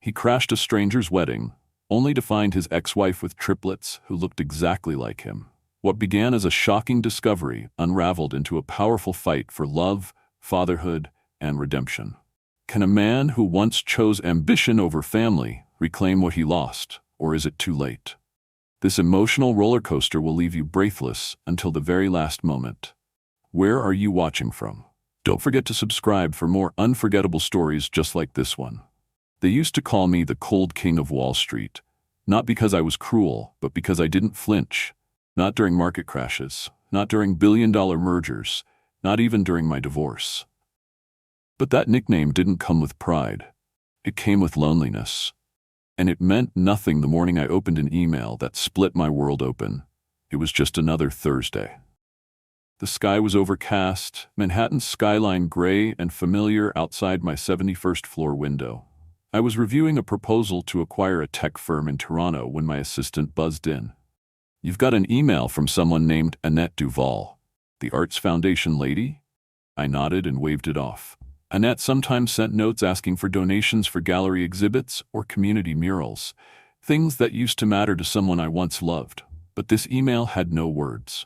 He crashed a stranger's wedding, only to find his ex-wife with triplets who looked exactly like him. What began as a shocking discovery unraveled into a powerful fight for love, fatherhood, and redemption. Can a man who once chose ambition over family reclaim what he lost, or is it too late? This emotional roller coaster will leave you breathless until the very last moment. Where are you watching from? Don't forget to subscribe for more unforgettable stories just like this one. They used to call me the cold king of Wall Street, not because I was cruel, but because I didn't flinch. Not during market crashes, not during billion-dollar mergers, not even during my divorce. But that nickname didn't come with pride. It came with loneliness. And it meant nothing the morning I opened an email that split my world open. It was just another Thursday. The sky was overcast, Manhattan's skyline gray and familiar outside my 71st floor window. I was reviewing a proposal to acquire a tech firm in Toronto when my assistant buzzed in. "You've got an email from someone named Annette Duval, the Arts Foundation lady?" I nodded and waved it off. Annette sometimes sent notes asking for donations for gallery exhibits or community murals, things that used to matter to someone I once loved. But this email had no words.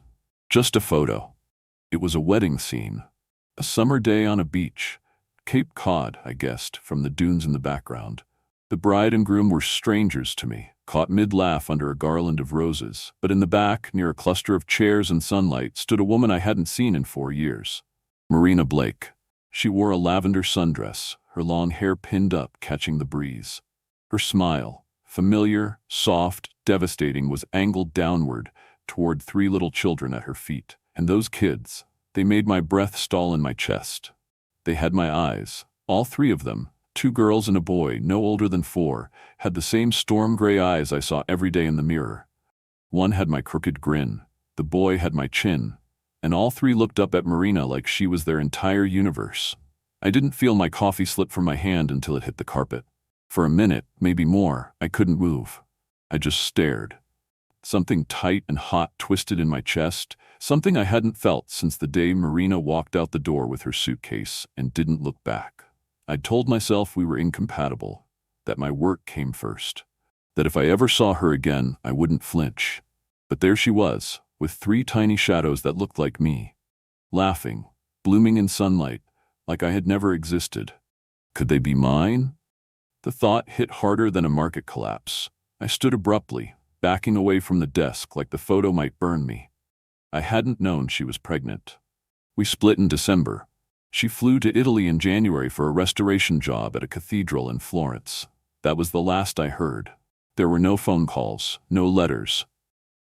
Just a photo. It was a wedding scene. A summer day on a beach. Cape Cod, I guessed, from the dunes in the background. The bride and groom were strangers to me, caught mid-laugh under a garland of roses, but in the back, near a cluster of chairs and sunlight, stood a woman I hadn't seen in 4 years. Marina Blake. She wore a lavender sundress, her long hair pinned up, catching the breeze. Her smile, familiar, soft, devastating, was angled downward toward 3 little children at her feet. And those kids, they made my breath stall in my chest. They had my eyes, all 3 of them. 2 girls and a boy, no older than 4, had the same storm gray eyes I saw every day in the mirror. One had my crooked grin, the boy had my chin, and all 3 looked up at Marina like she was their entire universe. I didn't feel my coffee slip from my hand until it hit the carpet. For a minute, maybe more, I couldn't move. I just stared. Something tight and hot twisted in my chest, something I hadn't felt since the day Marina walked out the door with her suitcase and didn't look back. I'd told myself we were incompatible, that my work came first, that if I ever saw her again, I wouldn't flinch. But there she was, with 3 tiny shadows that looked like me, laughing, blooming in sunlight, like I had never existed. Could they be mine? The thought hit harder than a market collapse. I stood abruptly, backing away from the desk like the photo might burn me. I hadn't known she was pregnant. We split in December. She flew to Italy in January for a restoration job at a cathedral in Florence. That was the last I heard. There were no phone calls, no letters,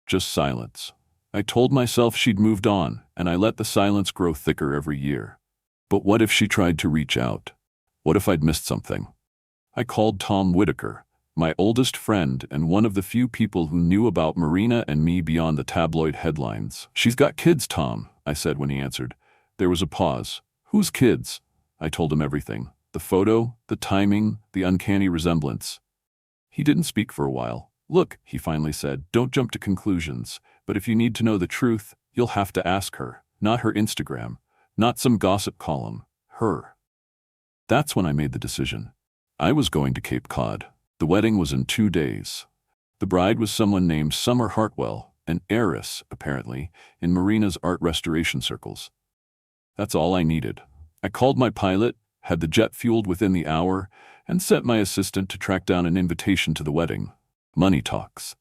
just silence. I told myself she'd moved on, and I let the silence grow thicker every year. But what if she tried to reach out? What if I'd missed something? I called Tom Whitaker, my oldest friend and one of the few people who knew about Marina and me beyond the tabloid headlines. "She's got kids, Tom," I said when he answered. There was a pause. "Whose kids?" I told him everything. The photo, the timing, the uncanny resemblance. He didn't speak for a while. "Look," he finally said, "don't jump to conclusions. But if you need to know the truth, you'll have to ask her. Not her Instagram. Not some gossip column. Her." That's when I made the decision. I was going to Cape Cod. The wedding was in 2 days. The bride was someone named Summer Hartwell, an heiress, apparently, in Marina's art restoration circles. That's all I needed. I called my pilot, had the jet fueled within the hour, and sent my assistant to track down an invitation to the wedding. Money talks.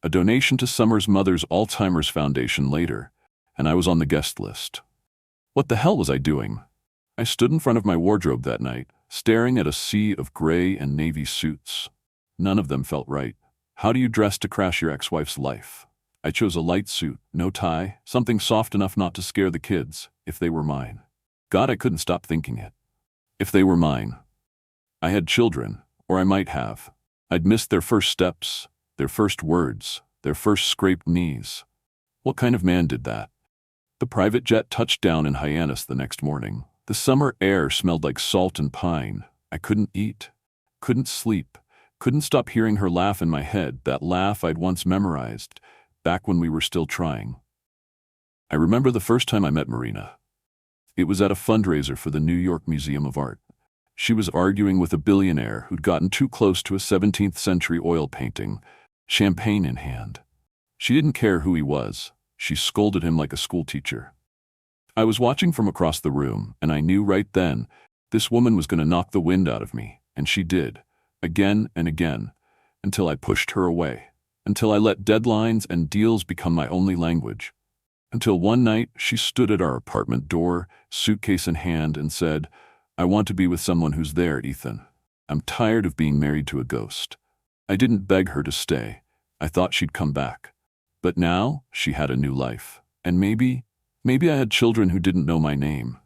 A donation to Summer's mother's Alzheimer's Foundation later, and I was on the guest list. What the hell was I doing? I stood in front of my wardrobe that night, staring at a sea of gray and navy suits. None of them felt right. How do you dress to crash your ex-wife's life? I chose a light suit, no tie, something soft enough not to scare the kids, if they were mine. God, I couldn't stop thinking it. If they were mine. I had children, or I might have. I'd missed their first steps, their first words, their first scraped knees. What kind of man did that? The private jet touched down in Hyannis the next morning. The summer air smelled like salt and pine. I couldn't eat, couldn't sleep, couldn't stop hearing her laugh in my head, that laugh I'd once memorized, back when we were still trying. I remember the first time I met Marina. It was at a fundraiser for the New York Museum of Art. She was arguing with a billionaire who'd gotten too close to a 17th century oil painting, champagne in hand. She didn't care who he was. She scolded him like a schoolteacher. I was watching from across the room, and I knew right then this woman was going to knock the wind out of me, and she did, again and again, until I pushed her away, until I let deadlines and deals become my only language. Until one night she stood at our apartment door, suitcase in hand, and said, "I want to be with someone who's there, Ethan. I'm tired of being married to a ghost." I didn't beg her to stay. I thought she'd come back. But now she had a new life. And maybe I had children who didn't know my name.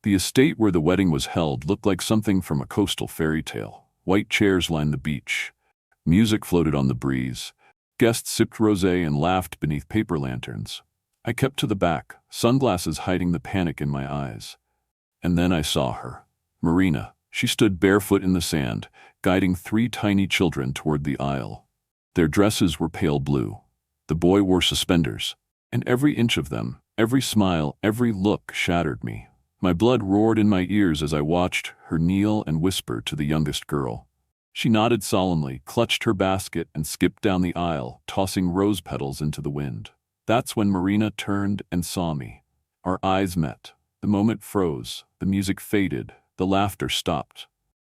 The estate where the wedding was held looked like something from a coastal fairy tale. White chairs lined the beach. Music floated on the breeze. Guests sipped rosé and laughed beneath paper lanterns. I kept to the back, sunglasses hiding the panic in my eyes. And then I saw her. Marina. She stood barefoot in the sand, guiding 3 tiny children toward the aisle. Their dresses were pale blue. The boy wore suspenders, and every inch of them, every smile, every look shattered me. My blood roared in my ears as I watched her kneel and whisper to the youngest girl. She nodded solemnly, clutched her basket, and skipped down the aisle, tossing rose petals into the wind. That's when Marina turned and saw me. Our eyes met. The moment froze, the music faded, the laughter stopped.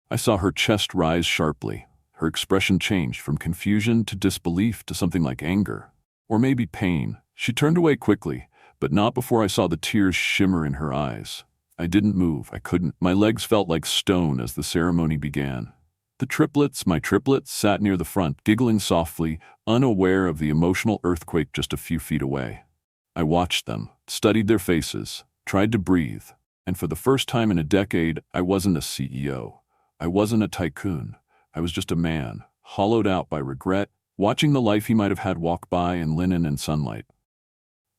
I saw her chest rise sharply. Her expression changed from confusion to disbelief to something like anger. Or maybe pain. She turned away quickly, but not before I saw the tears shimmer in her eyes. I didn't move. I couldn't. My legs felt like stone as the ceremony began. My triplets, sat near the front, giggling softly, unaware of the emotional earthquake just a few feet away. I watched them, studied their faces, tried to breathe, and for the first time in a decade, I wasn't a CEO. I wasn't a tycoon. I was just a man, hollowed out by regret, watching the life he might have had walk by in linen and sunlight.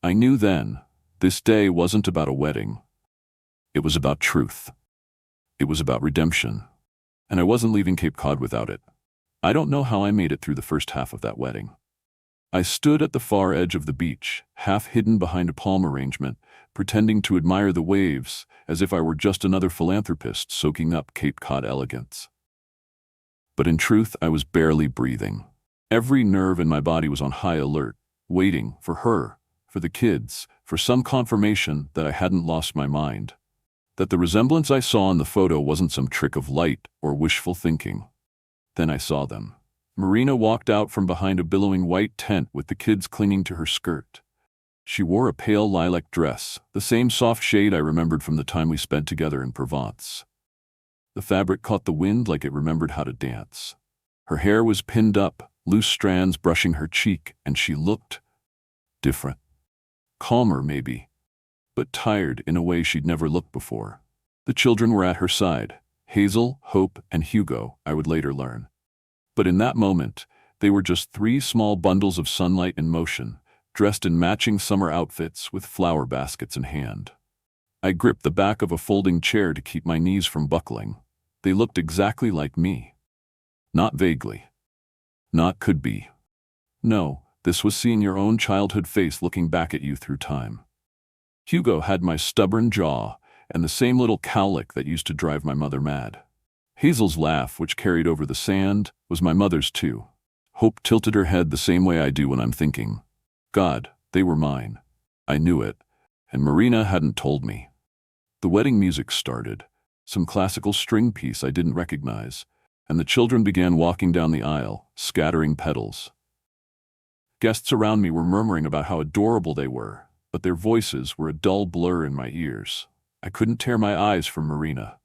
I knew then, this day wasn't about a wedding. It was about truth. It was about redemption. And I wasn't leaving Cape Cod without it. I don't know how I made it through the first half of that wedding. I stood at the far edge of the beach, half hidden behind a palm arrangement, pretending to admire the waves, as if I were just another philanthropist soaking up Cape Cod elegance. But in truth, I was barely breathing. Every nerve in my body was on high alert, waiting for her, for the kids, for some confirmation that I hadn't lost my mind. That the resemblance I saw in the photo wasn't some trick of light or wishful thinking. Then I saw them. Marina walked out from behind a billowing white tent with the kids clinging to her skirt. She wore a pale lilac dress, the same soft shade I remembered from the time we spent together in Provence. The fabric caught the wind like it remembered how to dance. Her hair was pinned up, loose strands brushing her cheek, and she looked different. Calmer, maybe, but tired in a way she'd never looked before. The children were at her side. Hazel, Hope, and Hugo, I would later learn. But in that moment, they were just 3 small bundles of sunlight in motion, dressed in matching summer outfits with flower baskets in hand. I gripped the back of a folding chair to keep my knees from buckling. They looked exactly like me. Not vaguely. Not could be. No, this was seeing your own childhood face looking back at you through time. Hugo had my stubborn jaw and the same little cowlick that used to drive my mother mad. Hazel's laugh, which carried over the sand, was my mother's too. Hope tilted her head the same way I do when I'm thinking. God, they were mine. I knew it, and Marina hadn't told me. The wedding music started, some classical string piece I didn't recognize, and the children began walking down the aisle, scattering petals. Guests around me were murmuring about how adorable they were, but their voices were a dull blur in my ears. I couldn't tear my eyes from Marina.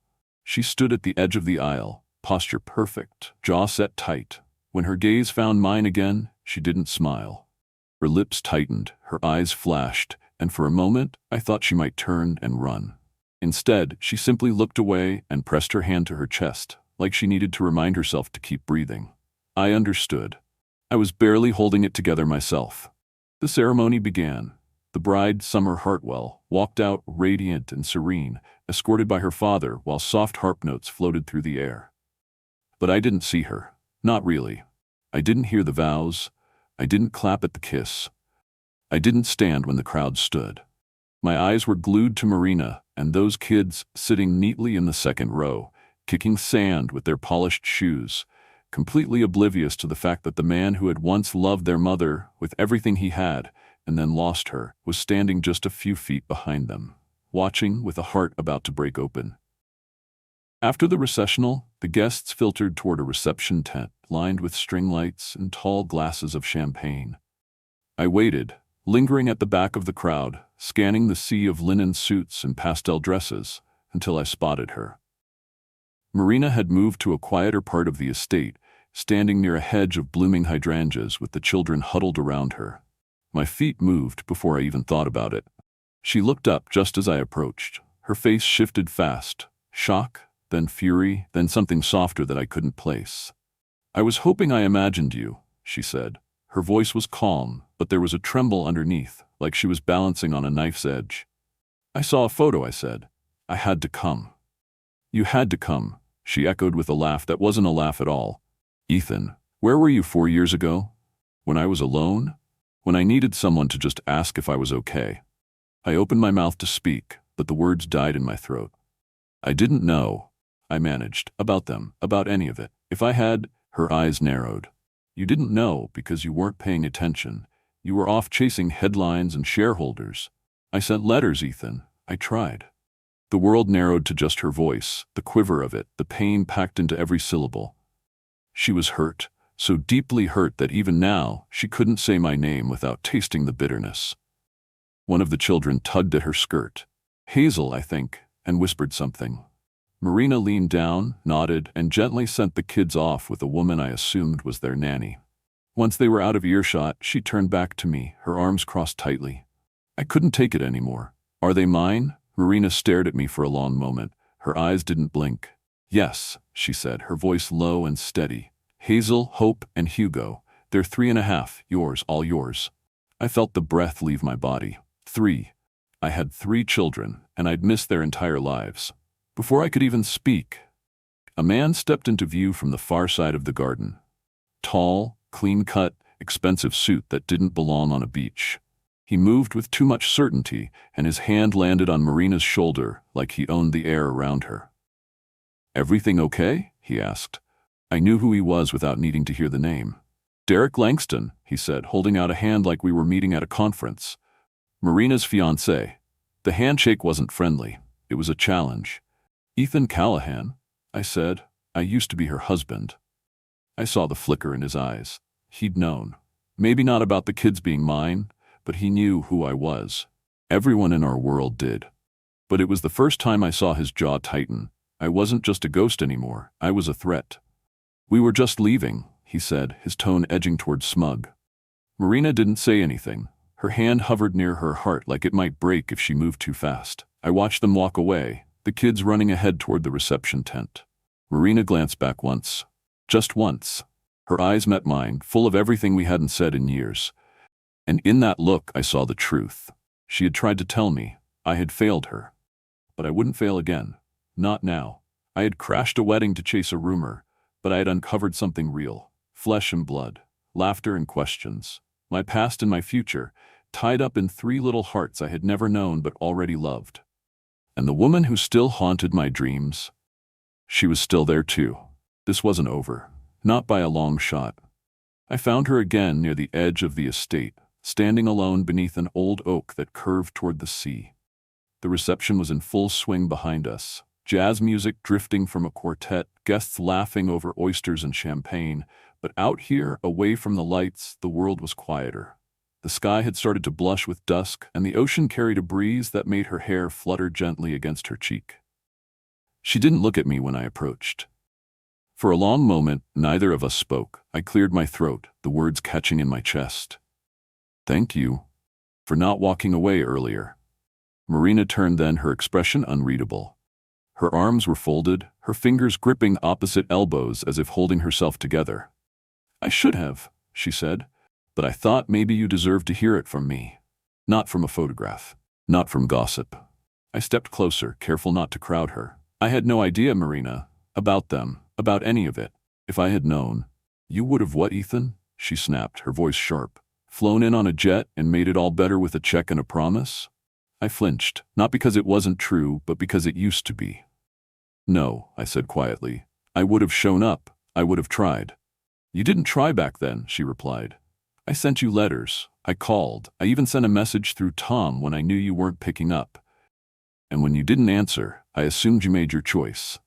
She stood at the edge of the aisle, posture perfect, jaw set tight. When her gaze found mine again, she didn't smile. Her lips tightened, her eyes flashed, and for a moment I thought she might turn and run. Instead, she simply looked away and pressed her hand to her chest, like she needed to remind herself to keep breathing. I understood. I was barely holding it together myself. The ceremony began. The bride, Summer Hartwell, walked out radiant and serene, escorted by her father while soft harp notes floated through the air. But I didn't see her. Not really. I didn't hear the vows. I didn't clap at the kiss. I didn't stand when the crowd stood. My eyes were glued to Marina and those kids sitting neatly in the second row, kicking sand with their polished shoes, completely oblivious to the fact that the man who had once loved their mother with everything he had and then lost her was standing just a few feet behind them, watching with a heart about to break open. After the recessional, the guests filtered toward a reception tent lined with string lights and tall glasses of champagne. I waited, lingering at the back of the crowd, scanning the sea of linen suits and pastel dresses, until I spotted her. Marina had moved to a quieter part of the estate, standing near a hedge of blooming hydrangeas with the children huddled around her. My feet moved before I even thought about it. She looked up just as I approached. Her face shifted fast, shock, then fury, then something softer that I couldn't place. "I was hoping I imagined you," she said. Her voice was calm, but there was a tremble underneath, like she was balancing on a knife's edge. "I saw a photo," I said. "I had to come." "You had to come," she echoed with a laugh that wasn't a laugh at all. "Ethan, where were you 4 years ago? When I was alone? When I needed someone to just ask if I was okay?" I opened my mouth to speak, but the words died in my throat. "I didn't know," I managed, "about them, about any of it. If I had—" Her eyes narrowed. "You didn't know because you weren't paying attention. You were off chasing headlines and shareholders. I sent letters, Ethan. I tried." The world narrowed to just her voice, the quiver of it, the pain packed into every syllable. She was hurt, so deeply hurt that even now she couldn't say my name without tasting the bitterness. One of the children tugged at her skirt. Hazel, I think, and whispered something. Marina leaned down, nodded, and gently sent the kids off with a woman I assumed was their nanny. Once they were out of earshot, she turned back to me, her arms crossed tightly. I couldn't take it anymore. "Are they mine?" Marina stared at me for a long moment. Her eyes didn't blink. "Yes," she said, her voice low and steady. "Hazel, Hope, and Hugo. They're 3.5, yours, all yours." I felt the breath leave my body. 3. I had 3 children, and I'd missed their entire lives. Before I could even speak, a man stepped into view from the far side of the garden. Tall, clean-cut, expensive suit that didn't belong on a beach. He moved with too much certainty, and his hand landed on Marina's shoulder like he owned the air around her. "Everything okay?" he asked. I knew who he was without needing to hear the name. "Derek Langston," he said, holding out a hand like we were meeting at a conference. "Marina's fiancé." The handshake wasn't friendly. It was a challenge. "Ethan Callahan," I said. "I used to be her husband." I saw the flicker in his eyes. He'd known. Maybe not about the kids being mine, but he knew who I was. Everyone in our world did. But it was the first time I saw his jaw tighten. I wasn't just a ghost anymore. I was a threat. "We were just leaving," he said, his tone edging toward smug. Marina didn't say anything. Her hand hovered near her heart like it might break if she moved too fast. I watched them walk away, the kids running ahead toward the reception tent. Marina glanced back once. Just once. Her eyes met mine, full of everything we hadn't said in years. And in that look, I saw the truth. She had tried to tell me. I had failed her. But I wouldn't fail again. Not now. I had crashed a wedding to chase a rumor, but I had uncovered something real. Flesh and blood. Laughter and questions. My past and my future, tied up in 3 little hearts I had never known but already loved. And the woman who still haunted my dreams, she was still there too. This wasn't over. Not by a long shot. I found her again near the edge of the estate, standing alone beneath an old oak that curved toward the sea. The reception was in full swing behind us. Jazz music drifting from a quartet, guests laughing over oysters and champagne. But out here, away from the lights, the world was quieter. The sky had started to blush with dusk, and the ocean carried a breeze that made her hair flutter gently against her cheek. She didn't look at me when I approached. For a long moment, neither of us spoke. I cleared my throat, the words catching in my chest. "Thank you for not walking away earlier." Marina turned then, her expression unreadable. Her arms were folded, her fingers gripping opposite elbows as if holding herself together. "I should have," she said, "but I thought maybe you deserved to hear it from me. Not from a photograph. Not from gossip." I stepped closer, careful not to crowd her. "I had no idea, Marina, about them, about any of it. If I had known." "You would have what, Ethan?" she snapped, her voice sharp. "Flown in on a jet and made it all better with a check and a promise?" I flinched, not because it wasn't true, but because it used to be. No, I said quietly. I would have shown up. I would have tried. You didn't try back then, she replied. I sent you letters. I called. I even sent a message through Tom when I knew you weren't picking up. And when you didn't answer, I assumed you made your choice.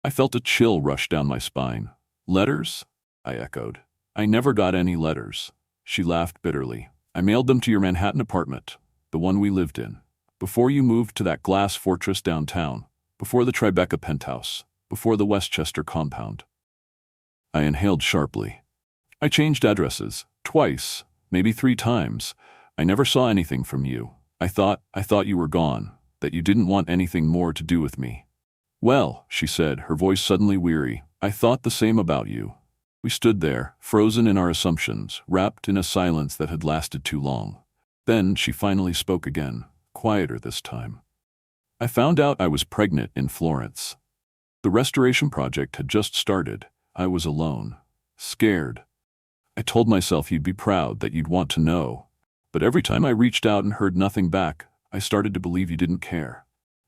I felt a chill rush down my spine. Letters? I echoed. I never got any letters. She laughed bitterly. I mailed them to your Manhattan apartment, the one we lived in, before you moved to that glass fortress downtown, before the Tribeca penthouse, before the Westchester compound. I inhaled sharply. I changed addresses, twice, maybe 3 times. I never saw anything from you. I thought you were gone, that you didn't want anything more to do with me. Well, she said, her voice suddenly weary, I thought the same about you. We stood there, frozen in our assumptions, wrapped in a silence that had lasted too long. Then she finally spoke again, quieter this time. I found out I was pregnant in Florence. The restoration project had just started. I was alone, scared. I told myself you'd be proud, that you'd want to know. But every time I reached out and heard nothing back, I started to believe you didn't care.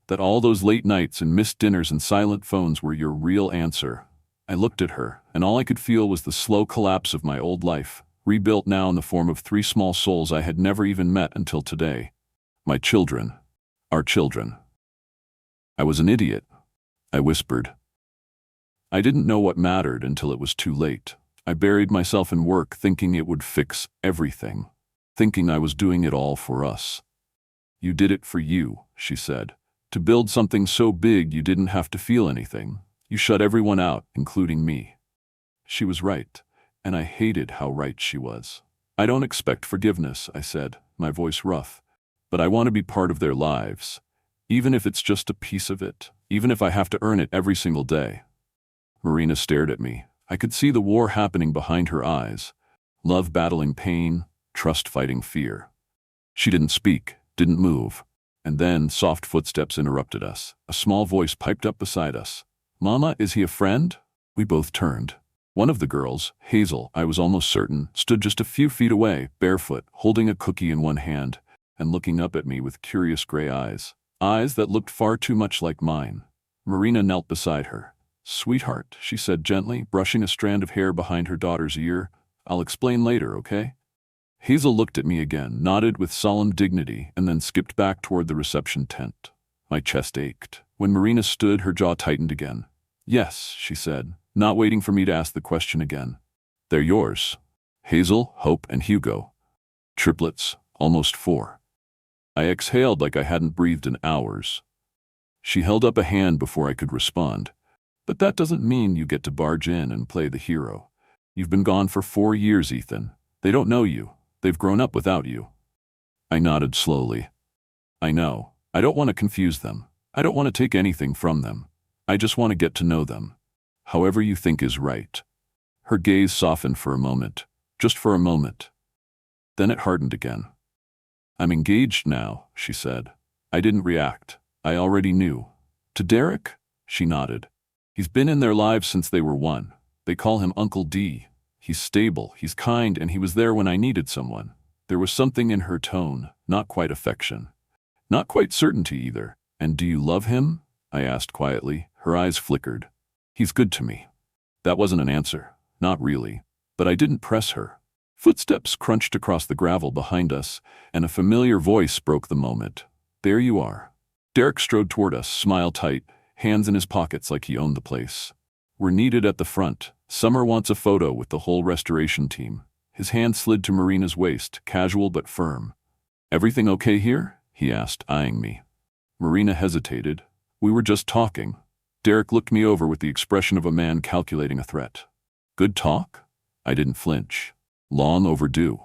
That all those late nights and missed dinners and silent phones were your real answer. I looked at her, and all I could feel was the slow collapse of my old life, rebuilt now in the form of 3 small souls I had never even met until today. My children. Our children. I was an idiot, I whispered. I didn't know what mattered until it was too late. I buried myself in work thinking it would fix everything, thinking I was doing it all for us. You did it for you, she said. To build something so big you didn't have to feel anything. You shut everyone out, including me. She was right, and I hated how right she was. I don't expect forgiveness, I said, my voice rough, but I want to be part of their lives, even if it's just a piece of it, even if I have to earn it every single day. Marina stared at me. I could see the war happening behind her eyes, love battling pain, trust fighting fear. She didn't speak, didn't move, and then soft footsteps interrupted us. A small voice piped up beside us. Mama, is he a friend? We both turned. One of the girls, Hazel, I was almost certain, stood just a few feet away, barefoot, holding a cookie in one hand, and looking up at me with curious gray eyes. Eyes that looked far too much like mine. Marina knelt beside her. Sweetheart, she said gently, brushing a strand of hair behind her daughter's ear. I'll explain later, okay? Hazel looked at me again, nodded with solemn dignity, and then skipped back toward the reception tent. My chest ached. When Marina stood, her jaw tightened again. Yes, she said, not waiting for me to ask the question again. They're yours. Hazel, Hope, and Hugo. Triplets, almost 4. I exhaled like I hadn't breathed in hours. She held up a hand before I could respond. But that doesn't mean you get to barge in and play the hero. You've been gone for 4 years, Ethan. They don't know you. They've grown up without you. I nodded slowly. I know. I don't want to confuse them. I don't want to take anything from them. I just want to get to know them. However you think is right. Her gaze softened for a moment. Just for a moment. Then it hardened again. I'm engaged now, she said. I didn't react. I already knew. To Derek? She nodded. He's been in their lives since they were 1. They call him Uncle D. He's stable, he's kind, and he was there when I needed someone. There was something in her tone, not quite affection. Not quite certainty either. And do you love him? I asked quietly. Her eyes flickered. He's good to me. That wasn't an answer. Not really. But I didn't press her. Footsteps crunched across the gravel behind us, and a familiar voice broke the moment. There you are. Derek strode toward us, smile tight, hands in his pockets like he owned the place. We're needed at the front. Summer wants a photo with the whole restoration team. His hand slid to Marina's waist, casual but firm. Everything okay here? He asked, eyeing me. Marina hesitated. We were just talking. Derek looked me over with the expression of a man calculating a threat. Good talk? I didn't flinch. Long overdue.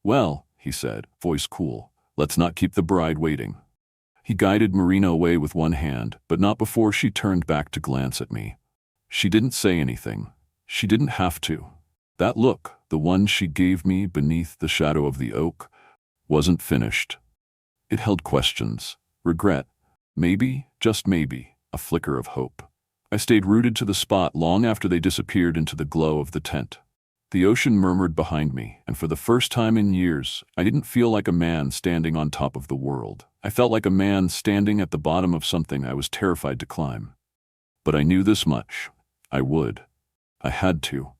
Well, he said, voice cool, let's not keep the bride waiting. He guided Marina away with one hand, but not before she turned back to glance at me. She didn't say anything. She didn't have to. That look, the one she gave me beneath the shadow of the oak, wasn't finished. It held questions, regret, maybe, just maybe, a flicker of hope. I stayed rooted to the spot long after they disappeared into the glow of the tent. The ocean murmured behind me, and for the first time in years, I didn't feel like a man standing on top of the world. I felt like a man standing at the bottom of something I was terrified to climb. But I knew this much. I would. I had to.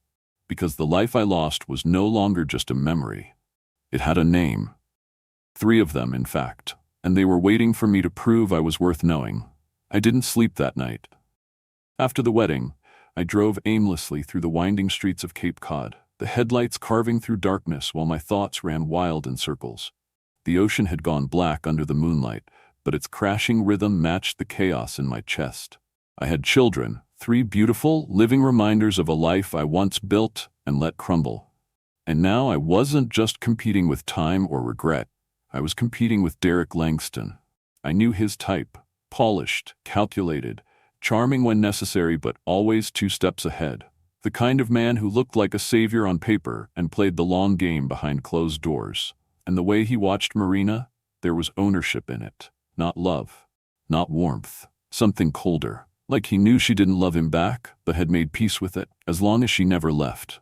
Because the life I lost was no longer just a memory. It had a name. 3 of them, in fact, and they were waiting for me to prove I was worth knowing. I didn't sleep that night. After the wedding, I drove aimlessly through the winding streets of Cape Cod, the headlights carving through darkness while my thoughts ran wild in circles. The ocean had gone black under the moonlight, but its crashing rhythm matched the chaos in my chest. I had children, 3 beautiful, living reminders of a life I once built and let crumble. And now I wasn't just competing with time or regret. I was competing with Derek Langston. I knew his type: polished, calculated, charming when necessary but always 2 steps ahead. The kind of man who looked like a savior on paper and played the long game behind closed doors. And the way he watched Marina, there was ownership in it. Not love. Not warmth. Something colder. Like he knew she didn't love him back, but had made peace with it, as long as she never left.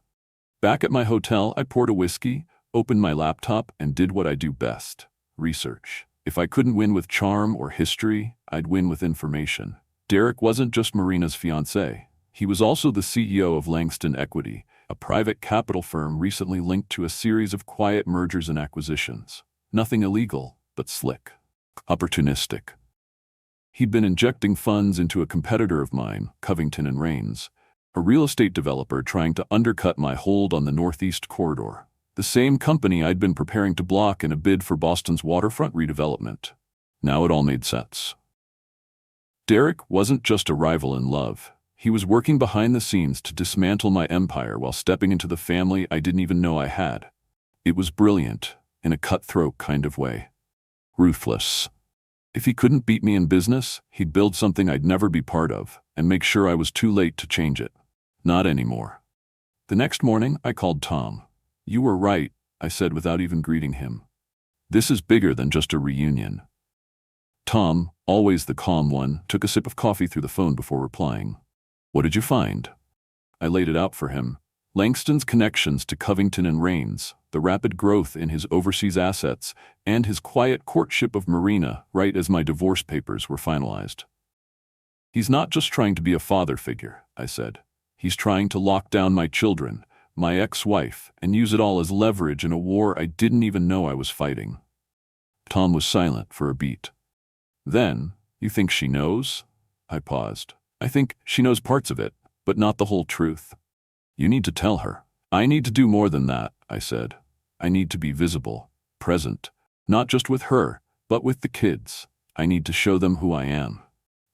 Back at my hotel, I poured a whiskey, opened my laptop, and did what I do best: research. If I couldn't win with charm or history, I'd win with information. Derek wasn't just Marina's fiancé. He was also the CEO of Langston Equity, a private capital firm recently linked to a series of quiet mergers and acquisitions. Nothing illegal, but slick. Opportunistic. He'd been injecting funds into a competitor of mine, Covington & Raines, a real estate developer trying to undercut my hold on the Northeast Corridor, the same company I'd been preparing to block in a bid for Boston's waterfront redevelopment. Now it all made sense. Derek wasn't just a rival in love. He was working behind the scenes to dismantle my empire while stepping into the family I didn't even know I had. It was brilliant, in a cutthroat kind of way. Ruthless. If he couldn't beat me in business, he'd build something I'd never be part of, and make sure I was too late to change it. Not anymore. The next morning, I called Tom. "You were right," I said without even greeting him. "This is bigger than just a reunion." Tom, always the calm one, took a sip of coffee through the phone before replying. "What did you find?" I laid it out for him. Langston's connections to Covington & Raines, the rapid growth in his overseas assets, and his quiet courtship of Marina right as my divorce papers were finalized. "He's not just trying to be a father figure," I said. "He's trying to lock down my children, my ex-wife, and use it all as leverage in a war I didn't even know I was fighting." Tom was silent for a beat. "Then, you think she knows?" I paused. "I think she knows parts of it, but not the whole truth." "You need to tell her." "I need to do more than that," I said. "I need to be visible, present, not just with her, but with the kids. I need to show them who I am."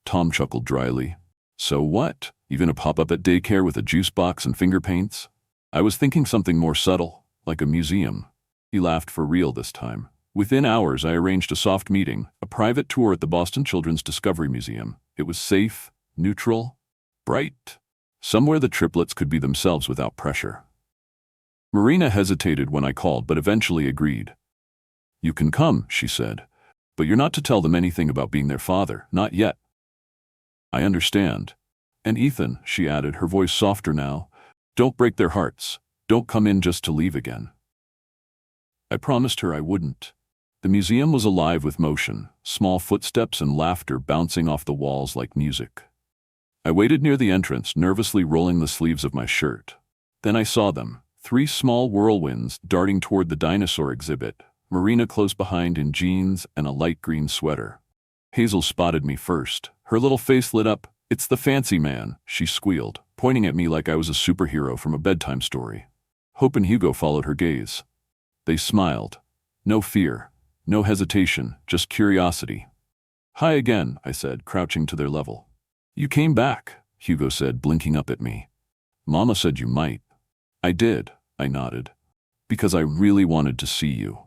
Tom chuckled dryly. "So what? You gonna pop up at daycare with a juice box and finger paints?" I was thinking something more subtle, like a museum. He laughed for real this time. Within hours, I arranged a soft meeting, a private tour at the Boston Children's Discovery Museum. It was safe, neutral, bright. Somewhere the triplets could be themselves without pressure. Marina hesitated when I called, but eventually agreed. "You can come," she said, "but you're not to tell them anything about being their father, not yet." "I understand. And Ethan," she added, her voice softer now, "don't break their hearts. Don't come in just to leave again." I promised her I wouldn't. The museum was alive with motion, small footsteps and laughter bouncing off the walls like music. I waited near the entrance, nervously rolling the sleeves of my shirt. Then I saw them, 3 small whirlwinds darting toward the dinosaur exhibit, Marina close behind in jeans and a light green sweater. Hazel spotted me first. Her little face lit up. "It's the fancy man," she squealed, pointing at me like I was a superhero from a bedtime story. Hope and Hugo followed her gaze. They smiled. No fear, no hesitation, just curiosity. "Hi again," I said, crouching to their level. "You came back," Hugo said, blinking up at me. "Mama said you might." "I did," I nodded. "Because I really wanted to see you."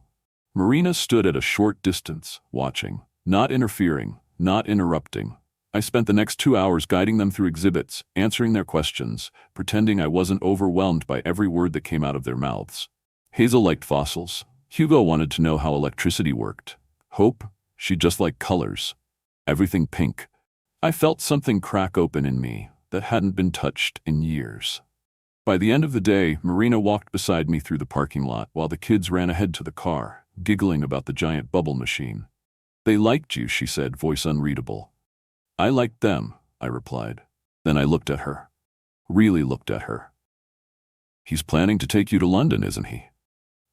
Marina stood at a short distance, watching, not interfering, not interrupting. I spent the next 2 hours guiding them through exhibits, answering their questions, pretending I wasn't overwhelmed by every word that came out of their mouths. Hazel liked fossils. Hugo wanted to know how electricity worked. Hope, she just liked colors. Everything pink. I felt something crack open in me that hadn't been touched in years. By the end of the day, Marina walked beside me through the parking lot while the kids ran ahead to the car, giggling about the giant bubble machine. "They liked you," she said, voice unreadable. "I liked them," I replied. Then I looked at her. Really looked at her. He's planning to take you to London, isn't he?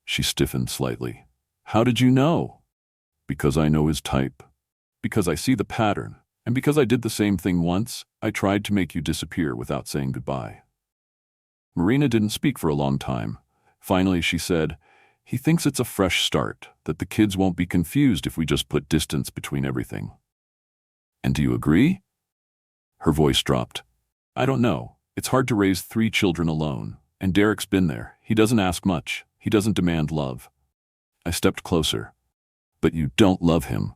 She stiffened slightly. How did you know? Because I know his type. Because I see the pattern. And because I did the same thing once, I tried to make you disappear without saying goodbye. Marina didn't speak for a long time. Finally, she said, he thinks it's a fresh start, that the kids won't be confused if we just put distance between everything. And do you agree? Her voice dropped. I don't know. It's hard to raise 3 children alone. And Derek's been there. He doesn't ask much. He doesn't demand love. I stepped closer. But you don't love him.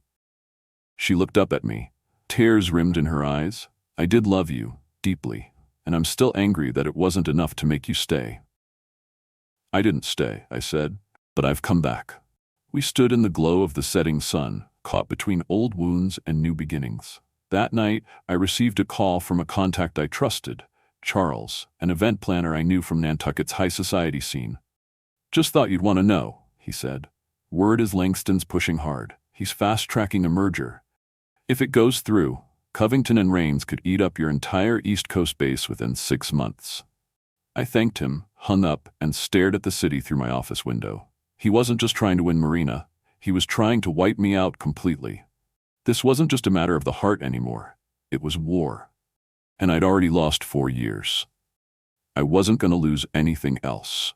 She looked up at me. Tears rimmed in her eyes. I did love you, deeply, and I'm still angry that it wasn't enough to make you stay. I didn't stay, I said, but I've come back. We stood in the glow of the setting sun, caught between old wounds and new beginnings. That night, I received a call from a contact I trusted, Charles, an event planner I knew from Nantucket's high society scene. Just thought you'd want to know, he said. Word is Langston's pushing hard. He's fast-tracking a merger. If it goes through, Covington and Rains could eat up your entire East Coast base within 6 months. I thanked him, hung up, and stared at the city through my office window. He wasn't just trying to win Marina. He was trying to wipe me out completely. This wasn't just a matter of the heart anymore. It was war. And I'd already lost 4 years. I wasn't going to lose anything else.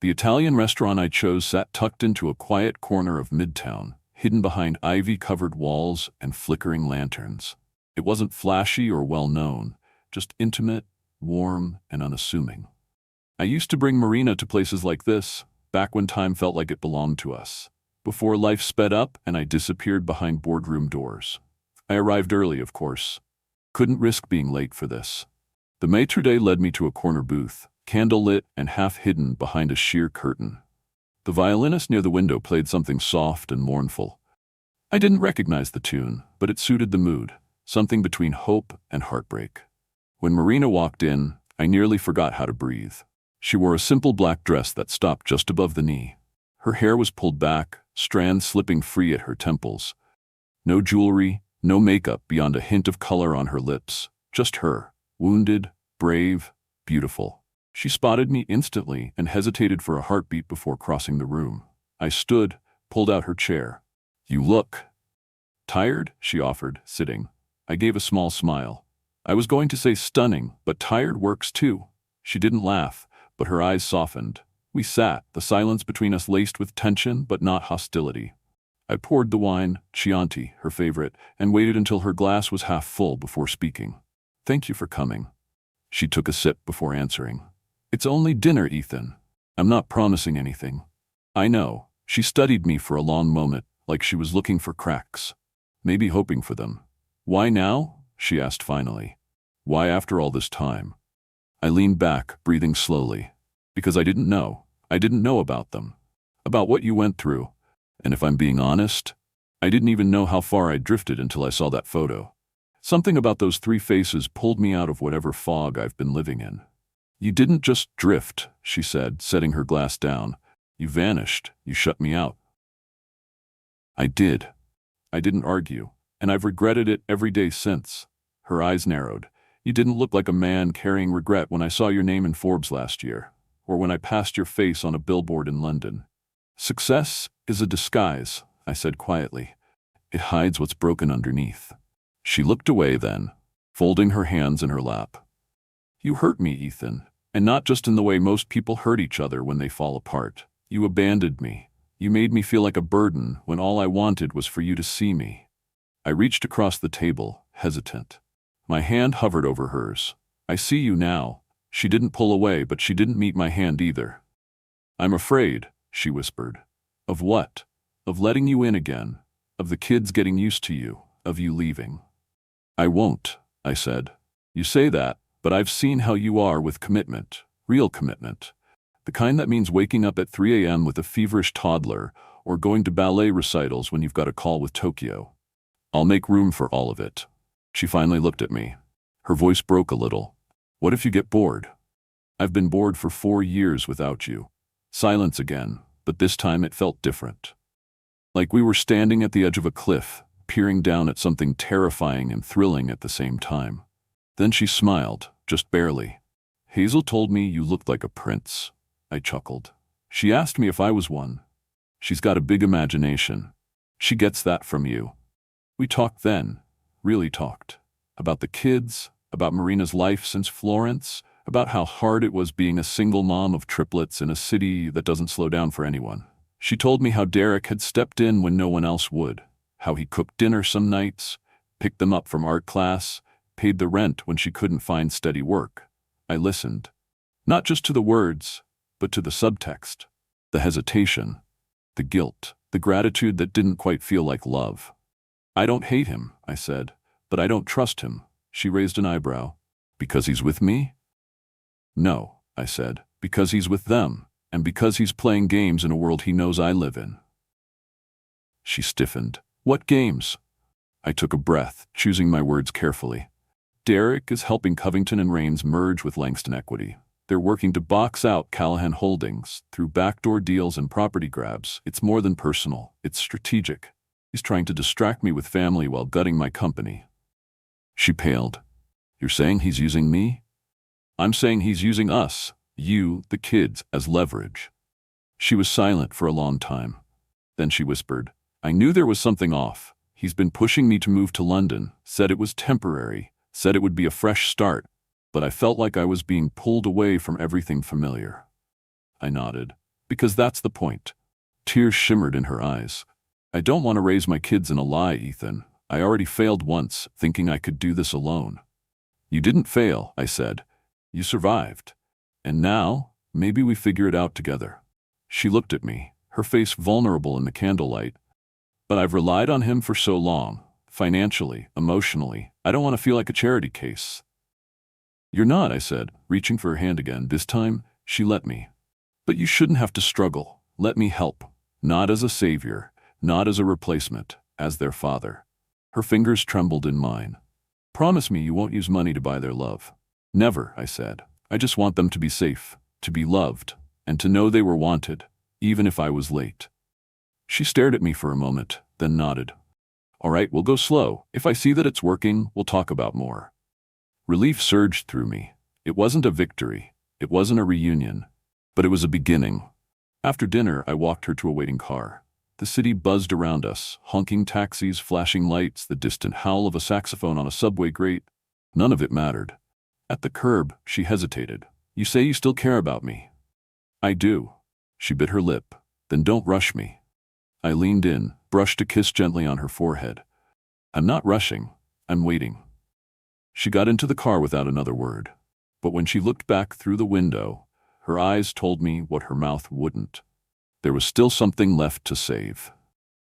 The Italian restaurant I chose sat tucked into a quiet corner of Midtown, hidden behind ivy-covered walls and flickering lanterns. It wasn't flashy or well-known, just intimate, warm, and unassuming. I used to bring Marina to places like this, back when time felt like it belonged to us, before life sped up and I disappeared behind boardroom doors. I arrived early, of course. Couldn't risk being late for this. The maitre d' led me to a corner booth, candle-lit and half-hidden behind a sheer curtain. The violinist near the window played something soft and mournful. I didn't recognize the tune, but it suited the mood, something between hope and heartbreak. When Marina walked in, I nearly forgot how to breathe. She wore a simple black dress that stopped just above the knee. Her hair was pulled back, strands slipping free at her temples. No jewelry, no makeup beyond a hint of color on her lips. Just her, wounded, brave, beautiful. She spotted me instantly and hesitated for a heartbeat before crossing the room. I stood, pulled out her chair. You look tired, she offered, sitting. I gave a small smile. I was going to say stunning, but tired works too. She didn't laugh, but her eyes softened. We sat, the silence between us laced with tension but not hostility. I poured the wine, Chianti, her favorite, and waited until her glass was half full before speaking. Thank you for coming. She took a sip before answering. It's only dinner, Ethan. I'm not promising anything. I know. She studied me for a long moment, like she was looking for cracks. Maybe hoping for them. Why now? She asked finally. Why after all this time? I leaned back, breathing slowly. Because I didn't know. I didn't know about them. About what you went through. And if I'm being honest, I didn't even know how far I'd drifted until I saw that photo. Something about those 3 faces pulled me out of whatever fog I've been living in. You didn't just drift, she said, setting her glass down. You vanished. You shut me out. I did. I didn't argue, and I've regretted it every day since. Her eyes narrowed. You didn't look like a man carrying regret when I saw your name in Forbes last year, or when I passed your face on a billboard in London. Success is a disguise, I said quietly. It hides what's broken underneath. She looked away then, folding her hands in her lap. You hurt me, Ethan, and not just in the way most people hurt each other when they fall apart. You abandoned me. You made me feel like a burden when all I wanted was for you to see me. I reached across the table, hesitant. My hand hovered over hers. I see you now. She didn't pull away, but she didn't meet my hand either. I'm afraid, she whispered. Of what? Of letting you in again. Of the kids getting used to you. Of you leaving. I won't, I said. You say that, but I've seen how you are with commitment. Real commitment. The kind that means waking up at 3 a.m. with a feverish toddler or going to ballet recitals when you've got a call with Tokyo. I'll make room for all of it. She finally looked at me. Her voice broke a little. What if you get bored? I've been bored for 4 years without you. Silence again, but this time it felt different. Like we were standing at the edge of a cliff, peering down at something terrifying and thrilling at the same time. Then she smiled, just barely. Hazel told me you looked like a prince. I chuckled. She asked me if I was one. She's got a big imagination. She gets that from you. We talked then, really talked. About the kids, about Marina's life since Florence, about how hard it was being a single mom of triplets in a city that doesn't slow down for anyone. She told me how Derek had stepped in when no one else would, how he cooked dinner some nights, picked them up from art class, paid the rent when she couldn't find steady work. I listened. Not just to the words, but to the subtext. The hesitation, the guilt, the gratitude that didn't quite feel like love. I don't hate him, I said, but I don't trust him. She raised an eyebrow. Because he's with me? No, I said, because he's with them, and because he's playing games in a world he knows I live in. She stiffened. What games? I took a breath, choosing my words carefully. Derek is helping Covington and Raines merge with Langston Equity. They're working to box out Callahan Holdings through backdoor deals and property grabs. It's more than personal, it's strategic. He's trying to distract me with family while gutting my company. She paled. You're saying he's using me? I'm saying he's using us, you, the kids, as leverage. She was silent for a long time. Then she whispered, I knew there was something off. He's been pushing me to move to London, said it was temporary, said it would be a fresh start, but I felt like I was being pulled away from everything familiar. I nodded, because that's the point. Tears shimmered in her eyes. I don't want to raise my kids in a lie, Ethan. I already failed once, thinking I could do this alone. You didn't fail, I said. You survived. And now, maybe we figure it out together. She looked at me, her face vulnerable in the candlelight. But I've relied on him for so long, financially, emotionally. I don't want to feel like a charity case. You're not, I said, reaching for her hand again. This time, she let me. But you shouldn't have to struggle. Let me help. Not as a savior, not as a replacement, as their father. Her fingers trembled in mine. Promise me you won't use money to buy their love. Never, I said. I just want them to be safe, to be loved, and to know they were wanted, even if I was late. She stared at me for a moment, then nodded. All right, we'll go slow. If I see that it's working, we'll talk about more. Relief surged through me. It wasn't a victory. It wasn't a reunion. But it was a beginning. After dinner, I walked her to a waiting car. The city buzzed around us, honking taxis, flashing lights, the distant howl of a saxophone on a subway grate. None of it mattered. At the curb, she hesitated. You say you still care about me. I do. She bit her lip. Then don't rush me. I leaned in, brushed a kiss gently on her forehead. I'm not rushing. I'm waiting. She got into the car without another word. But when she looked back through the window, her eyes told me what her mouth wouldn't. There was still something left to save.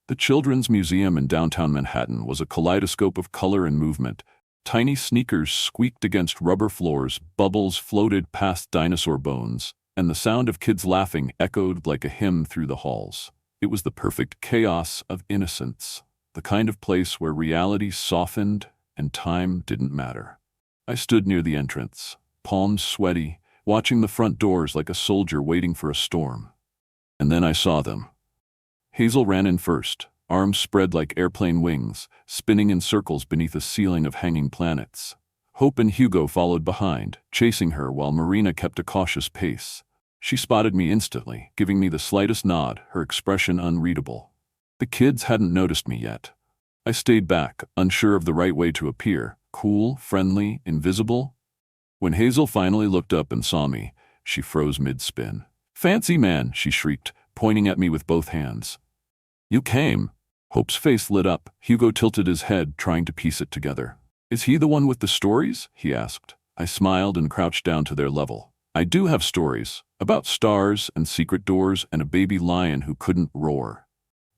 The Children's Museum in downtown Manhattan was a kaleidoscope of color and movement. Tiny sneakers squeaked against rubber floors, bubbles floated past dinosaur bones, and the sound of kids laughing echoed like a hymn through the halls. It was the perfect chaos of innocence, the kind of place where reality softened and time didn't matter. I stood near the entrance, palms sweaty, watching the front doors like a soldier waiting for a storm. And then I saw them. Hazel ran in first, arms spread like airplane wings, spinning in circles beneath a ceiling of hanging planets. Hope and Hugo followed behind, chasing her while Marina kept a cautious pace. She spotted me instantly, giving me the slightest nod, her expression unreadable. The kids hadn't noticed me yet. I stayed back, unsure of the right way to appear, cool, friendly, invisible. When Hazel finally looked up and saw me, she froze mid-spin. Fancy man, she shrieked, pointing at me with both hands. You came. Hope's face lit up. Hugo tilted his head, trying to piece it together. Is he the one with the stories? He asked. I smiled and crouched down to their level. I do have stories, about stars and secret doors and a baby lion who couldn't roar.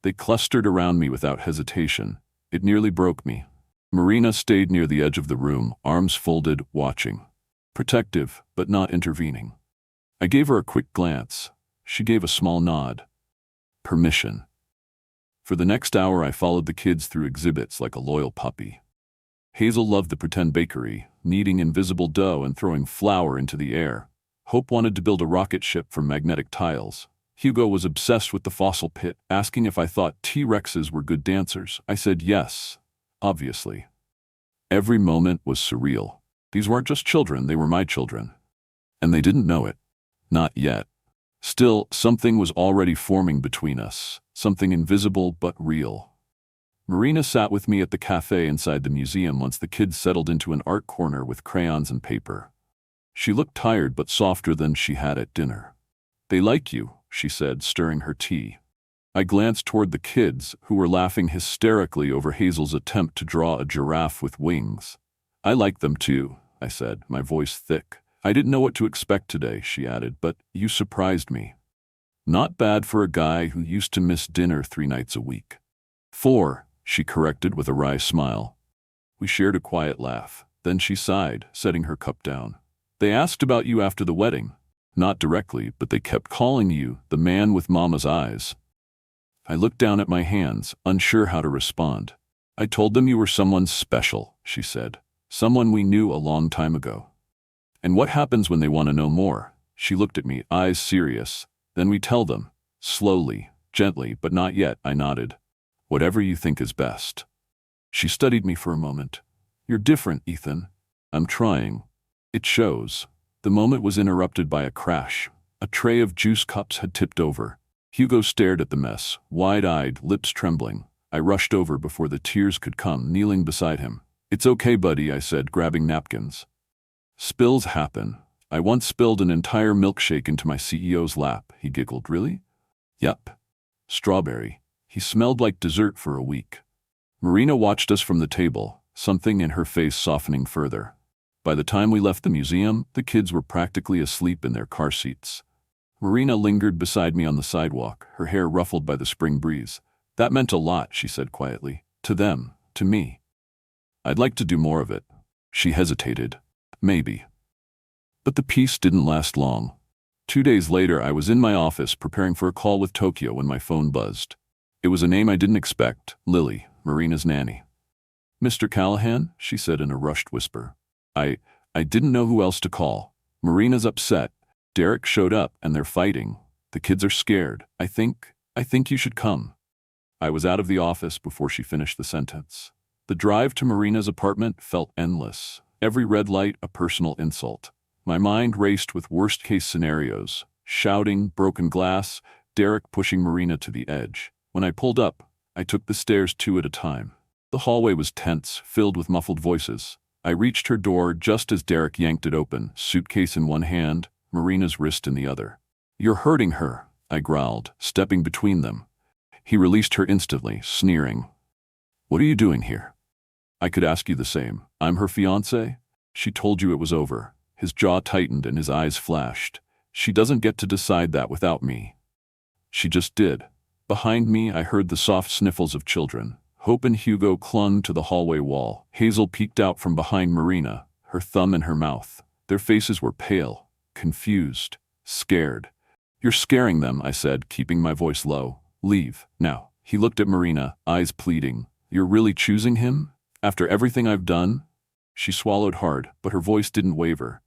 They clustered around me without hesitation. It nearly broke me. Marina stayed near the edge of the room, arms folded, watching. Protective, but not intervening. I gave her a quick glance. She gave a small nod. Permission. For the next hour, I followed the kids through exhibits like a loyal puppy. Hazel loved the pretend bakery, kneading invisible dough and throwing flour into the air. Hope wanted to build a rocket ship from magnetic tiles. Hugo was obsessed with the fossil pit, asking if I thought T-Rexes were good dancers. I said yes, obviously. Every moment was surreal. These weren't just children, they were my children. And they didn't know it. Not yet. Still, something was already forming between us, something invisible but real. Marina sat with me at the cafe inside the museum once the kids settled into an art corner with crayons and paper. She looked tired but softer than she had at dinner. "They like you," she said, stirring her tea. I glanced toward the kids, who were laughing hysterically over Hazel's attempt to draw a giraffe with wings. "I like them too," I said, my voice thick. "I didn't know what to expect today," she added, "but you surprised me." "Not bad for a guy who used to miss dinner 3 nights a week." "4," she corrected with a wry smile. We shared a quiet laugh. Then she sighed, setting her cup down. "They asked about you after the wedding." "Not directly, but they kept calling you the man with mama's eyes." I looked down at my hands, unsure how to respond. "I told them you were someone special," she said. "Someone we knew a long time ago." "And what happens when they want to know more?" She looked at me, eyes serious. "Then we tell them. Slowly, gently, but not yet," I nodded. "Whatever you think is best." She studied me for a moment. "You're different, Ethan." "I'm trying." "It shows." The moment was interrupted by a crash. A tray of juice cups had tipped over. Hugo stared at the mess, wide-eyed, lips trembling. I rushed over before the tears could come, kneeling beside him. "It's okay, buddy," I said, grabbing napkins. "Spills happen. I once spilled an entire milkshake into my CEO's lap," he giggled. "Really?" "Yep. Strawberry. He smelled like dessert for a week." Marina watched us from the table, something in her face softening further. By the time we left the museum, the kids were practically asleep in their car seats. Marina lingered beside me on the sidewalk, her hair ruffled by the spring breeze. "That meant a lot," she said quietly. "To them, to me. I'd like to do more of it." She hesitated. "Maybe." But the peace didn't last long. 2 days later, I was in my office preparing for a call with Tokyo when my phone buzzed. It was a name I didn't expect, Lily, Marina's nanny. "Mr. Callahan?" she said in a rushed whisper. I didn't know who else to call. "Marina's upset. Derek showed up and they're fighting. The kids are scared. I think you should come." I was out of the office before she finished the sentence. The drive to Marina's apartment felt endless. Every red light a personal insult. My mind raced with worst-case scenarios. Shouting, broken glass, Derek pushing Marina to the edge. When I pulled up, I took the stairs 2 at a time. The hallway was tense, filled with muffled voices. I reached her door just as Derek yanked it open, suitcase in one hand, Marina's wrist in the other. "You're hurting her," I growled, stepping between them. He released her instantly, sneering. "What are you doing here?" "I could ask you the same. I'm her fiancé?" "She told you it was over." His jaw tightened and his eyes flashed. "She doesn't get to decide that without me." She just did. Behind me, I heard the soft sniffles of children. Hope and Hugo clung to the hallway wall. Hazel peeked out from behind Marina, her thumb in her mouth. Their faces were pale, confused, scared. "You're scaring them," I said, keeping my voice low. "Leave, now." He looked at Marina, eyes pleading. "You're really choosing him? After everything I've done?" She swallowed hard, but her voice didn't waver.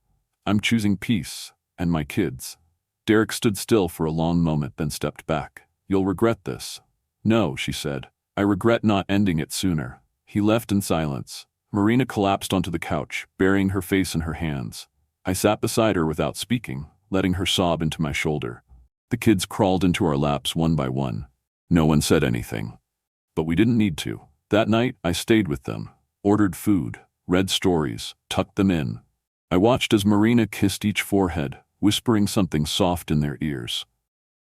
"I'm choosing peace, and my kids." Derek stood still for a long moment, then stepped back. "You'll regret this." "No," she said. "I regret not ending it sooner." He left in silence. Marina collapsed onto the couch, burying her face in her hands. I sat beside her without speaking, letting her sob into my shoulder. The kids crawled into our laps one by one. No one said anything. But we didn't need to. That night, I stayed with them, ordered food, read stories, tucked them in. I watched as Marina kissed each forehead, whispering something soft in their ears.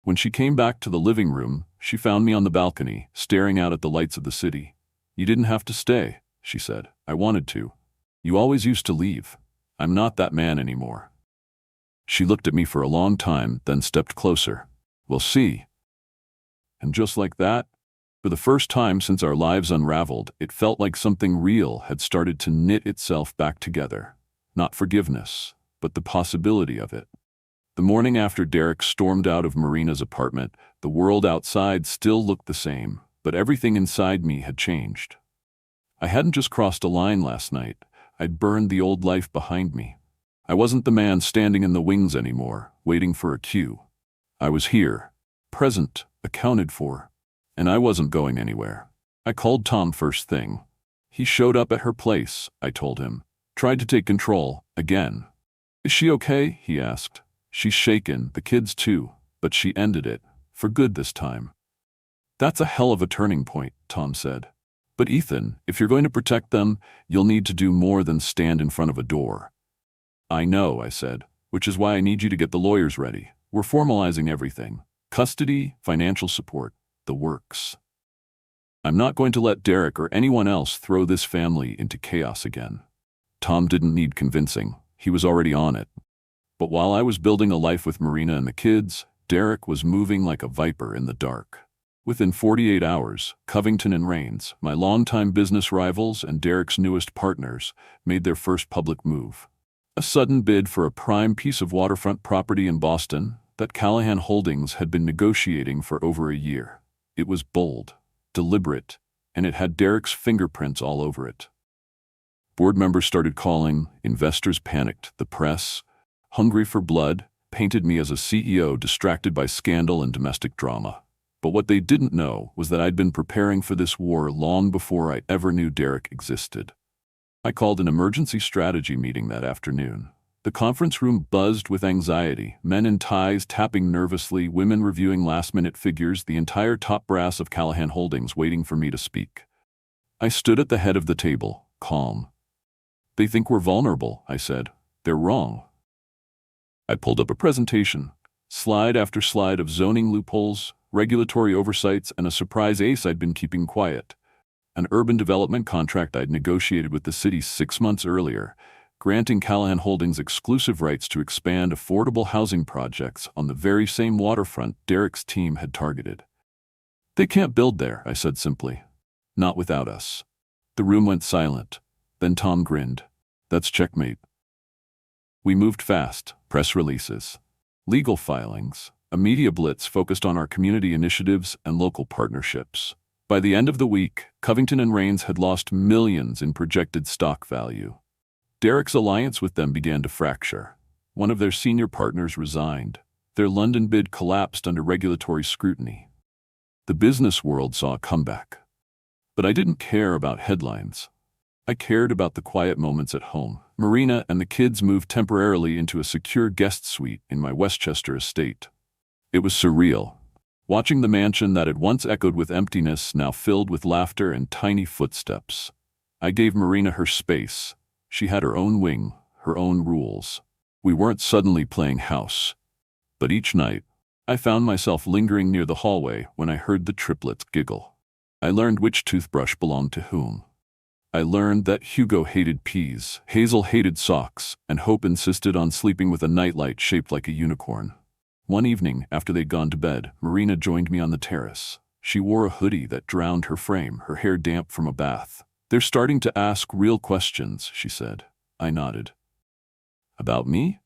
When she came back to the living room, she found me on the balcony, staring out at the lights of the city. "You didn't have to stay," she said. "I wanted to. You always used to leave. I'm not that man anymore." She looked at me for a long time, then stepped closer. "We'll see." And just like that, for the first time since our lives unraveled, it felt like something real had started to knit itself back together. Not forgiveness, but the possibility of it. The morning after Derek stormed out of Marina's apartment, the world outside still looked the same, but everything inside me had changed. I hadn't just crossed a line last night. I'd burned the old life behind me. I wasn't the man standing in the wings anymore, waiting for a cue. I was here, present, accounted for, and I wasn't going anywhere. I called Tom first thing. He showed up at her place, I told him. Tried to take control, again. Is she okay? He asked. She's shaken, the kids too, but she ended it, for good this time. That's a hell of a turning point, Tom said. But Ethan, if you're going to protect them, you'll need to do more than stand in front of a door. I know, I said, which is why I need you to get the lawyers ready. We're formalizing everything. Custody, financial support, the works. I'm not going to let Derek or anyone else throw this family into chaos again. Tom didn't need convincing. He was already on it. But while I was building a life with Marina and the kids, Derek was moving like a viper in the dark. Within 48 hours, Covington and Rains, my longtime business rivals and Derek's newest partners, made their first public move. A sudden bid for a prime piece of waterfront property in Boston that Callahan Holdings had been negotiating for over a year. It was bold, deliberate, and it had Derek's fingerprints all over it. Board members started calling, investors panicked, the press, hungry for blood, painted me as a CEO distracted by scandal and domestic drama. But what they didn't know was that I'd been preparing for this war long before I ever knew Derek existed. I called an emergency strategy meeting that afternoon. The conference room buzzed with anxiety, men in ties tapping nervously, women reviewing last-minute figures, the entire top brass of Callahan Holdings waiting for me to speak. I stood at the head of the table, calm. They think we're vulnerable, I said. They're wrong. I pulled up a presentation, slide after slide of zoning loopholes, regulatory oversights, and a surprise ace I'd been keeping quiet. An urban development contract I'd negotiated with the city 6 months earlier, granting Callahan Holdings exclusive rights to expand affordable housing projects on the very same waterfront Derek's team had targeted. They can't build there, I said simply. Not without us. The room went silent. Then Tom grinned. That's checkmate. We moved fast, press releases, legal filings, a media blitz focused on our community initiatives and local partnerships. By the end of the week, Covington and Rains had lost millions in projected stock value. Derek's alliance with them began to fracture. One of their senior partners resigned. Their London bid collapsed under regulatory scrutiny. The business world saw a comeback. But I didn't care about headlines. I cared about the quiet moments at home. Marina and the kids moved temporarily into a secure guest suite in my Westchester estate. It was surreal, watching the mansion that had once echoed with emptiness now filled with laughter and tiny footsteps. I gave Marina her space. She had her own wing, her own rules. We weren't suddenly playing house. But each night, I found myself lingering near the hallway when I heard the triplets giggle. I learned which toothbrush belonged to whom. I learned that Hugo hated peas, Hazel hated socks, and Hope insisted on sleeping with a nightlight shaped like a unicorn. One evening, after they'd gone to bed, Marina joined me on the terrace. She wore a hoodie that drowned her frame, her hair damp from a bath. They're starting to ask real questions, she said. I nodded. About me?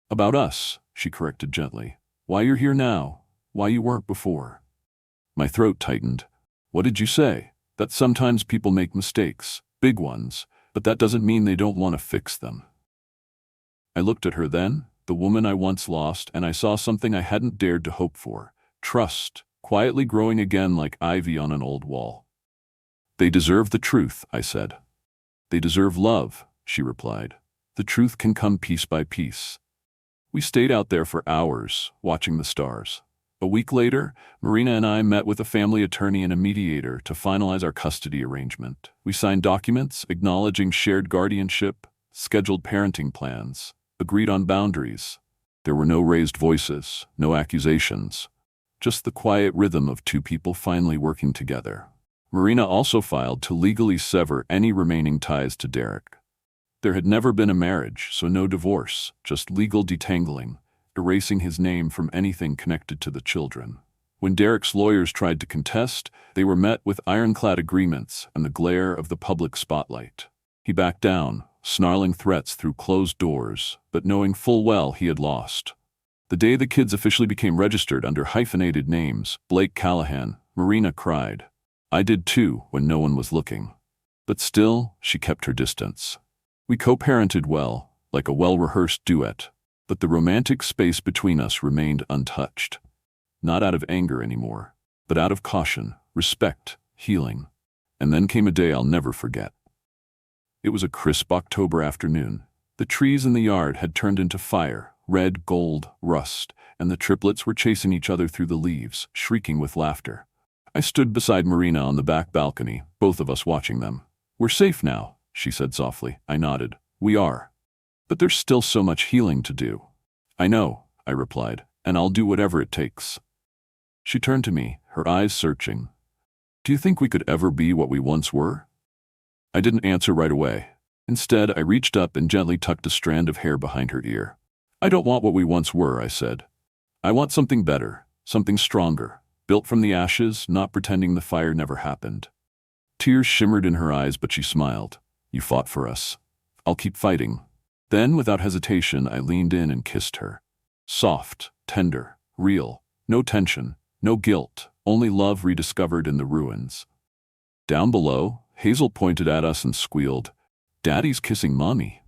About us, she corrected gently. Why you're here now, why you weren't before. My throat tightened. What did you say? That sometimes people make mistakes, big ones, but that doesn't mean they don't want to fix them. I looked at her then, the woman I once lost, and I saw something I hadn't dared to hope for. Trust, quietly growing again like ivy on an old wall. They deserve the truth, I said. They deserve love, she replied. The truth can come piece by piece. We stayed out there for hours, watching the stars. A week later, Marina and I met with a family attorney and a mediator to finalize our custody arrangement. We signed documents acknowledging shared guardianship, scheduled parenting plans, agreed on boundaries. There were no raised voices, no accusations, just the quiet rhythm of two people finally working together. Marina also filed to legally sever any remaining ties to Derek. There had never been a marriage, so no divorce, just legal detangling, erasing his name from anything connected to the children. When Derek's lawyers tried to contest, they were met with ironclad agreements and the glare of the public spotlight. He backed down, snarling threats through closed doors, but knowing full well he had lost. The day the kids officially became registered under hyphenated names, Blake Callahan, Marina cried. I did too when no one was looking. But still, she kept her distance. We co-parented well, like a well-rehearsed duet. But the romantic space between us remained untouched. Not out of anger anymore, but out of caution, respect, healing. And then came a day I'll never forget. It was a crisp October afternoon. The trees in the yard had turned into fire, red, gold, rust, and the triplets were chasing each other through the leaves, shrieking with laughter. I stood beside Marina on the back balcony, both of us watching them. "We're safe now," she said softly. I nodded. "We are. But there's still so much healing to do." "I know," I replied, "and I'll do whatever it takes." She turned to me, her eyes searching. "Do you think we could ever be what we once were?" I didn't answer right away. Instead, I reached up and gently tucked a strand of hair behind her ear. "I don't want what we once were," I said. "I want something better, something stronger, built from the ashes, not pretending the fire never happened." Tears shimmered in her eyes, but she smiled. "You fought for us. I'll keep fighting." Then, without hesitation, I leaned in and kissed her. Soft, tender, real, no tension, no guilt, only love rediscovered in the ruins. Down below, Hazel pointed at us and squealed, "Daddy's kissing Mommy."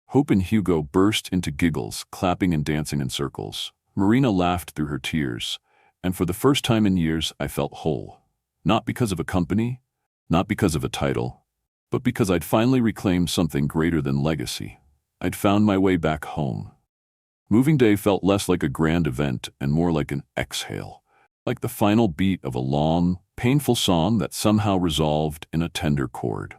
Hope and Hugo burst into giggles, clapping and dancing in circles. Marina laughed through her tears, and for the first time in years I felt whole. Not because of a company, not because of a title, but because I'd finally reclaimed something greater than legacy. I'd found my way back home. Moving day felt less like a grand event and more like an exhale, like the final beat of a long, painful song that somehow resolved in a tender chord.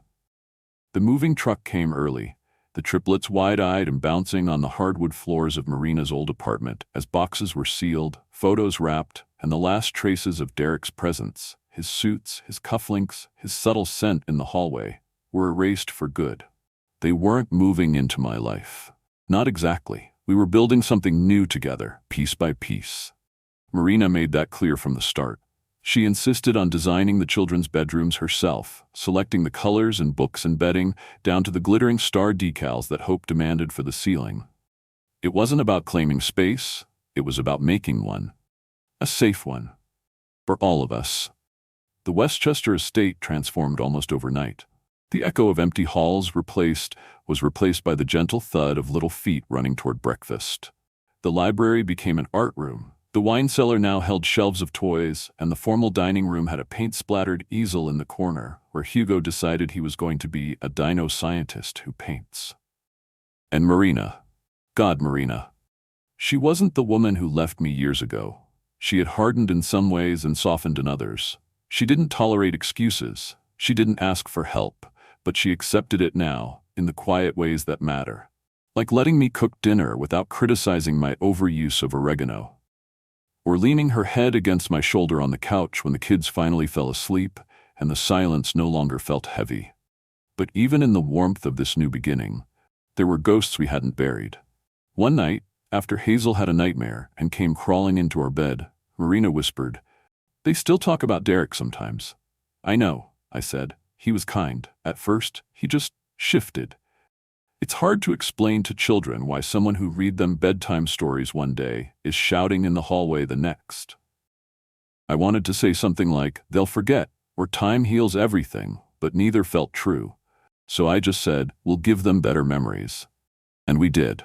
The moving truck came early, the triplets wide-eyed and bouncing on the hardwood floors of Marina's old apartment as boxes were sealed, photos wrapped, and the last traces of Derek's presence, his suits, his cufflinks, his subtle scent in the hallway, were erased for good. They weren't moving into my life. Not exactly. We were building something new together, piece by piece. Marina made that clear from the start. She insisted on designing the children's bedrooms herself, selecting the colors and books and bedding, down to the glittering star decals that Hope demanded for the ceiling. It wasn't about claiming space, it was about making one. A safe one. For all of us. The Westchester estate transformed almost overnight. The echo of empty halls was replaced by the gentle thud of little feet running toward breakfast. The library became an art room. The wine cellar now held shelves of toys, and the formal dining room had a paint-splattered easel in the corner, where Hugo decided he was going to be a dino scientist who paints. And Marina. God, Marina. She wasn't the woman who left me years ago. She had hardened in some ways and softened in others. She didn't tolerate excuses. She didn't ask for help, but she accepted it now, in the quiet ways that matter. Like letting me cook dinner without criticizing my overuse of oregano. Or leaning her head against my shoulder on the couch when the kids finally fell asleep and the silence no longer felt heavy. But even in the warmth of this new beginning, there were ghosts we hadn't buried. One night, after Hazel had a nightmare and came crawling into our bed, Marina whispered, "They still talk about Derek sometimes." "I know," I said. "He was kind. At first, he just shifted." It's hard to explain to children why someone who read them bedtime stories one day is shouting in the hallway the next. I wanted to say something like, "They'll forget," or "Time heals everything," but neither felt true. So I just said, "We'll give them better memories." And we did.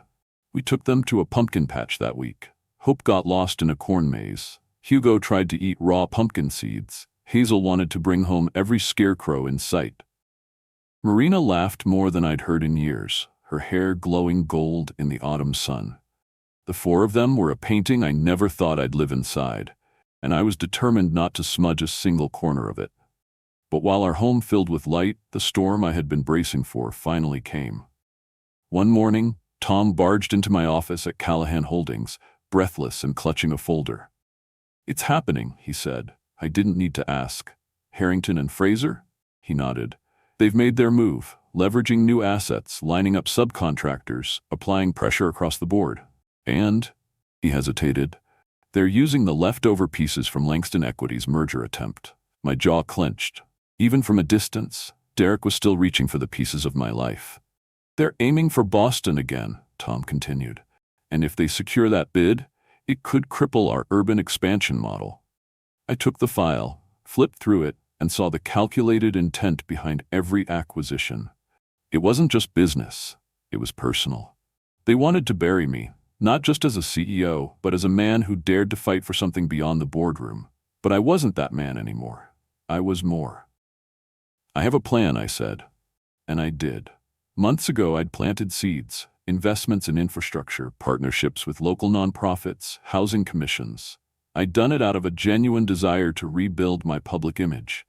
We took them to a pumpkin patch that week. Hope got lost in a corn maze. Hugo tried to eat raw pumpkin seeds. Hazel wanted to bring home every scarecrow in sight. Marina laughed more than I'd heard in years, her hair glowing gold in the autumn sun. The four of them were a painting I never thought I'd live inside, and I was determined not to smudge a single corner of it. But while our home filled with light, the storm I had been bracing for finally came. One morning, Tom barged into my office at Callahan Holdings, breathless and clutching a folder. "It's happening," he said. I didn't need to ask. "Harrington and Fraser?" He nodded. "They've made their move, leveraging new assets, lining up subcontractors, applying pressure across the board. And," he hesitated, "they're using the leftover pieces from Langston Equity's merger attempt." My jaw clenched. Even from a distance, Derek was still reaching for the pieces of my life. "They're aiming for Boston again," Tom continued. "And if they secure that bid, it could cripple our urban expansion model." I took the file, flipped through it, and saw the calculated intent behind every acquisition. It wasn't just business, it was personal. They wanted to bury me, not just as a CEO, but as a man who dared to fight for something beyond the boardroom. But I wasn't that man anymore. I was more. "I have a plan," I said. And I did. Months ago, I'd planted seeds, investments in infrastructure, partnerships with local nonprofits, housing commissions. I'd done it out of a genuine desire to rebuild my public image,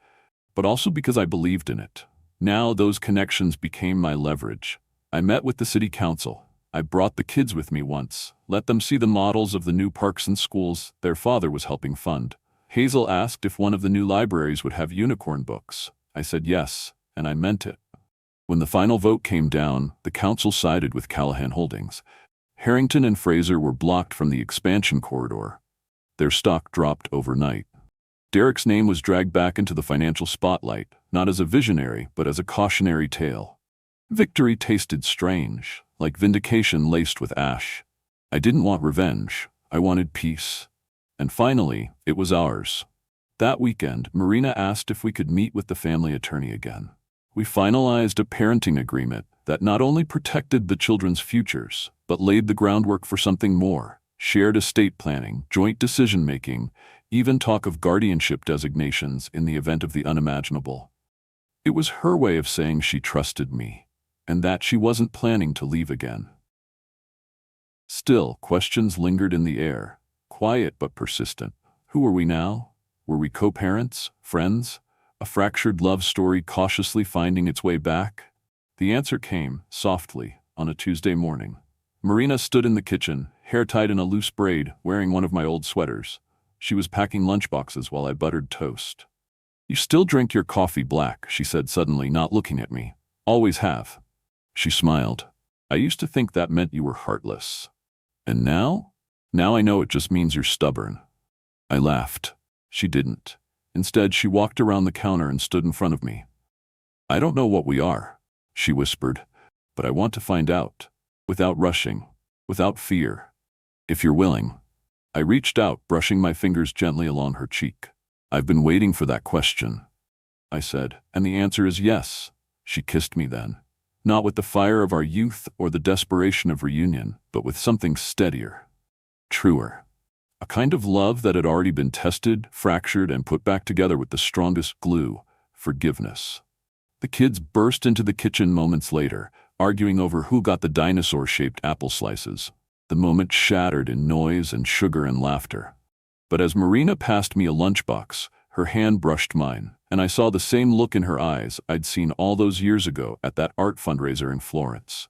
but also because I believed in it. Now those connections became my leverage. I met with the city council. I brought the kids with me once, let them see the models of the new parks and schools their father was helping fund. Hazel asked if one of the new libraries would have unicorn books. I said yes, and I meant it. When the final vote came down, the council sided with Callahan Holdings. Harrington and Fraser were blocked from the expansion corridor. Their stock dropped overnight. Derek's name was dragged back into the financial spotlight, not as a visionary, but as a cautionary tale. Victory tasted strange, like vindication laced with ash. I didn't want revenge. I wanted peace. And finally, it was ours. That weekend, Marina asked if we could meet with the family attorney again. We finalized a parenting agreement that not only protected the children's futures, but laid the groundwork for something more: shared estate planning, joint decision-making, even talk of guardianship designations in the event of the unimaginable. It was her way of saying she trusted me, and that she wasn't planning to leave again. Still, questions lingered in the air, quiet but persistent. Who were we now? Were we co-parents? Friends? A fractured love story cautiously finding its way back? The answer came, softly, on a Tuesday morning. Marina stood in the kitchen, hair tied in a loose braid, wearing one of my old sweaters. She was packing lunchboxes while I buttered toast. "You still drink your coffee black," she said suddenly, not looking at me. "Always have." She smiled. "I used to think that meant you were heartless. And now? Now I know it just means you're stubborn." I laughed. She didn't. Instead, she walked around the counter and stood in front of me. "I don't know what we are," she whispered, "but I want to find out. Without rushing. Without fear. If you're willing." I reached out, brushing my fingers gently along her cheek. "I've been waiting for that question," I said, "and the answer is yes." She kissed me then. Not with the fire of our youth or the desperation of reunion, but with something steadier. Truer. A kind of love that had already been tested, fractured, and put back together with the strongest glue: forgiveness. The kids burst into the kitchen moments later, arguing over who got the dinosaur-shaped apple slices. The moment shattered in noise and sugar and laughter. But as Marina passed me a lunchbox, her hand brushed mine, and I saw the same look in her eyes I'd seen all those years ago at that art fundraiser in Florence.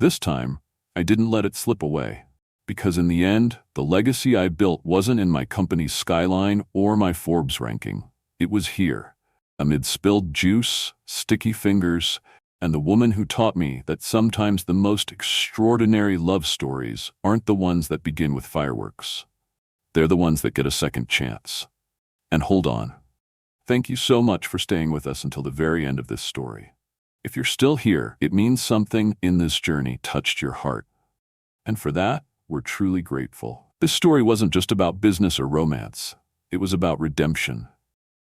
This time, I didn't let it slip away. Because in the end, the legacy I built wasn't in my company's skyline or my Forbes ranking. It was here, amid spilled juice, sticky fingers, and the woman who taught me that sometimes the most extraordinary love stories aren't the ones that begin with fireworks. They're the ones that get a second chance. And hold on. Thank you so much for staying with us until the very end of this story. If you're still here, it means something in this journey touched your heart. And for that, we're truly grateful. This story wasn't just about business or romance. It was about redemption.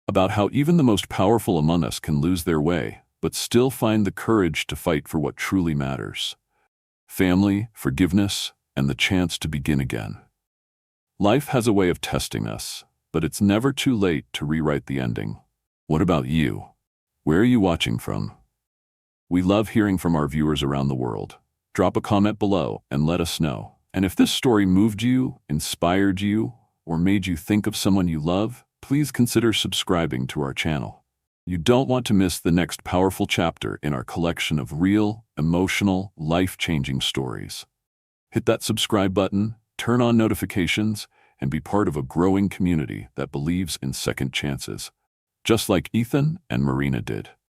About how even the most powerful among us can lose their way, but still find the courage to fight for what truly matters: family, forgiveness, and the chance to begin again. Life has a way of testing us, but it's never too late to rewrite the ending. What about you? Where are you watching from? We love hearing from our viewers around the world. Drop a comment below and let us know. And if this story moved you, inspired you, or made you think of someone you love, please consider subscribing to our channel. You don't want to miss the next powerful chapter in our collection of real, emotional, life-changing stories. Hit that subscribe button, turn on notifications, and be part of a growing community that believes in second chances, just like Ethan and Marina did.